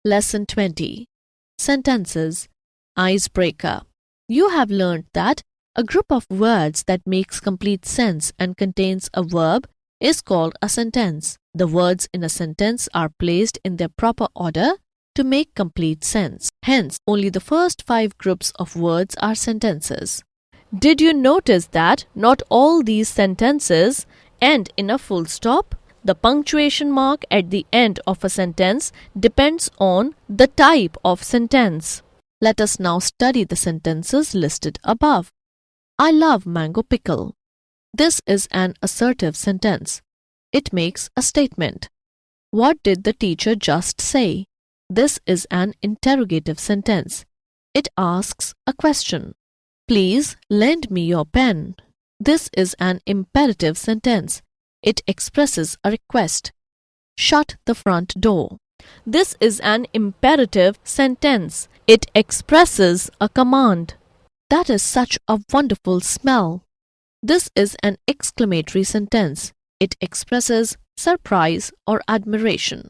Lesson 20. Sentences. Icebreaker. You have learned that a group of words that makes complete sense and contains a verb is called a sentence. The words in a sentence are placed in their proper order to make complete sense. Hence, only the first 5 groups of words are sentences. Did you notice that not all these sentences end in a full stop? The punctuation mark at the end of a sentence depends on the type of sentence. Let us now study the sentences listed above. I love mango pickle. This is an assertive sentence. It makes a statement. What did the teacher just say? This is an interrogative sentence. It asks a question. Please lend me your pen. This is an imperative sentence. It expresses a request. Shut the front door. This is an imperative sentence. It expresses a command. That is such a wonderful smell. This is an exclamatory sentence. It expresses surprise or admiration.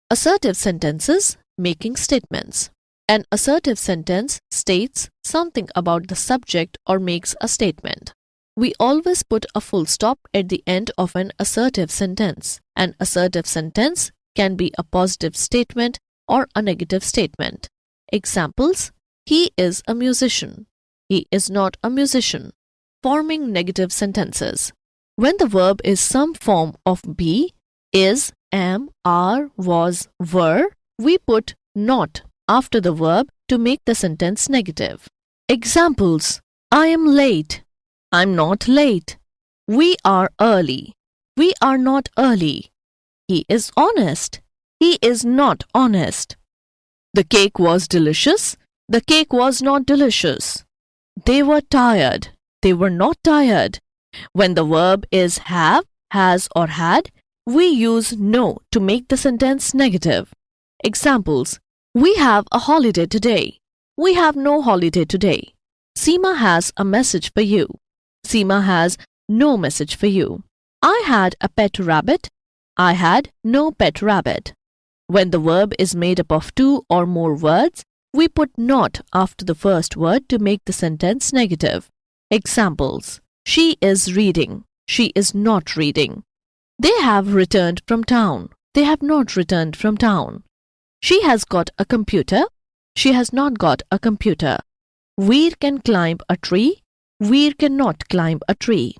Assertive sentences, making statements. An assertive sentence states something about the subject or makes a statement. We always put a full stop at the end of an assertive sentence. An assertive sentence can be a positive statement or a negative statement. Examples: he is a musician. He is not a musician. Forming negative sentences. When the verb is some form of be, is, am, are, was, were, we put not after the verb to make the sentence negative. Examples: I am late. I'm not late. We are early. We are not early. He is honest. He is not honest. The cake was delicious. The cake was not delicious. They were tired. They were not tired. When the verb is have, has, or had, we use no to make the sentence negative. Examples: we have a holiday today. We have no holiday today. Seema has a message for you. Seema has no message for you. I had a pet rabbit. I had no pet rabbit. When the verb is made up of 2 or more words, we put not after the first word to make the sentence negative. Examples: she is reading. She is not reading. They have returned from town. They have not returned from town. She has got a computer. She has not got a computer. Veer can climb a tree. Veer cannot climb a tree.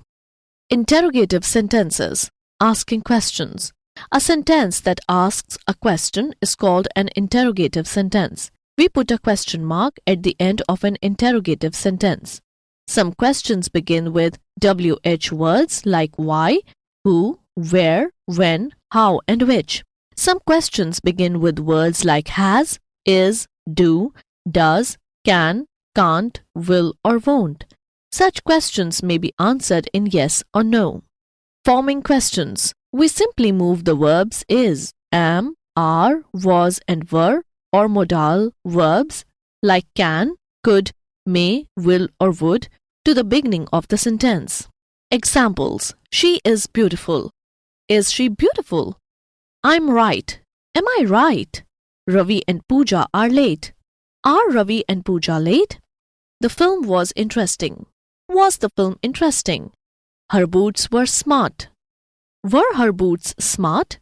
Interrogative sentences, asking questions. A sentence that asks a question is called an interrogative sentence. We put a question mark at the end of an interrogative sentence. Some questions begin with WH words like why, who, where, when, how, and which. Some questions begin with words like has, is, do, does, can, can't, will, or won't. Such questions may be answered in yes or no. Forming questions. We simply move the verbs is, am, are, was, and were, or modal verbs like can, could, may, will, or would to the beginning of the sentence. Examples: she is beautiful. Is she beautiful? I'm right. Am I right? Ravi and Pooja are late. Are Ravi and Pooja late? The film was interesting. Was the film interesting? Her boots were smart. Were her boots smart?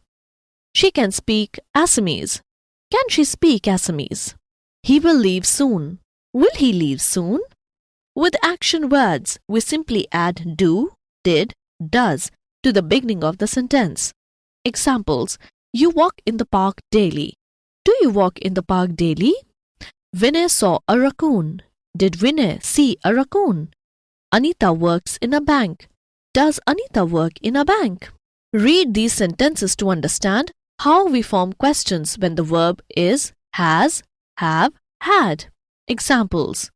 She can speak Assamese. Can she speak Assamese? He will leave soon. Will he leave soon? With action words, we simply add do, did, does to the beginning of the sentence. Examples: you walk in the park daily. Do you walk in the park daily? Vinay saw a raccoon. Did Vinay see a raccoon? Anita works in a bank. Does Anita work in a bank? Read these sentences to understand how we form questions when the verb is, has, have, had. Examples: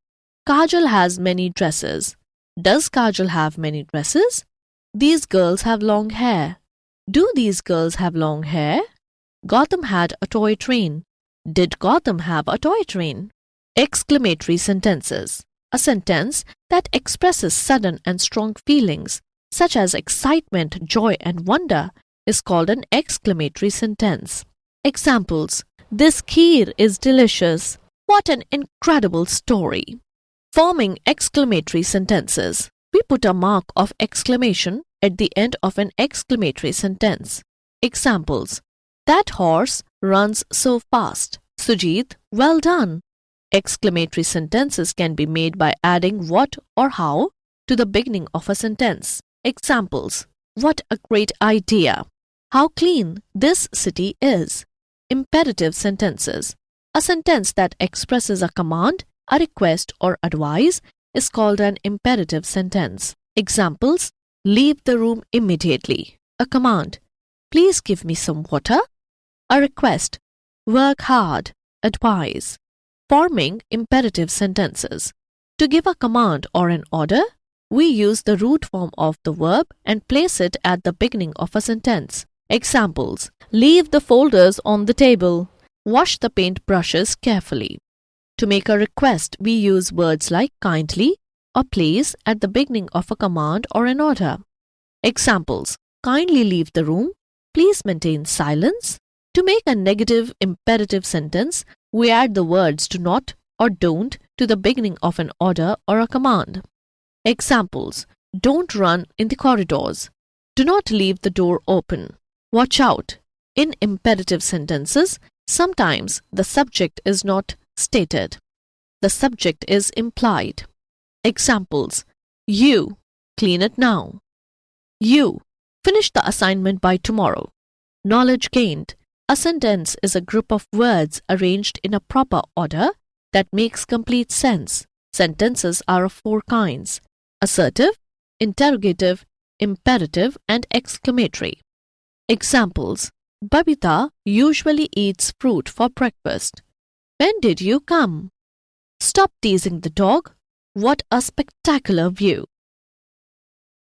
Kajal has many dresses. Does Kajal have many dresses? These girls have long hair. Do these girls have long hair? Gautam had a toy train. Did Gautam have a toy train? Exclamatory sentences. A sentence that expresses sudden and strong feelings, such as excitement, joy, and wonder, is called an exclamatory sentence. Examples: This kheer is delicious. What an incredible story. Forming exclamatory sentences. We put a mark of exclamation at the end of an exclamatory sentence. Examples. That horse runs so fast. Sujit, well done. Exclamatory sentences can be made by adding what or how to the beginning of a sentence. Examples. What a great idea. How clean this city is. Imperative sentences. A sentence that expresses a command, a request, or advice is called an imperative sentence. Examples. Leave the room immediately. A command. Please give me some water. A request. Work hard. Advise. Forming imperative sentences. To give a command or an order, we use the root form of the verb and place it at the beginning of a sentence. Examples. Leave the folders on the table. Wash the paint brushes carefully. To make a request, we use words like kindly or please at the beginning of a command or an order. Examples. Kindly leave the room. Please maintain silence. To make a negative imperative sentence, we add the words do not or don't to the beginning of an order or a command. Examples. Don't run in the corridors. Do not leave the door open. Watch out. In imperative sentences, sometimes the subject is not stated. The subject is implied. Examples. You, clean it now. You, finish the assignment by tomorrow. Knowledge gained. A sentence is a group of words arranged in a proper order that makes complete sense. Sentences are of four kinds: assertive, interrogative, imperative, and exclamatory. Examples. Babita usually eats fruit for breakfast. When did you come? Stop teasing the dog. What a spectacular view.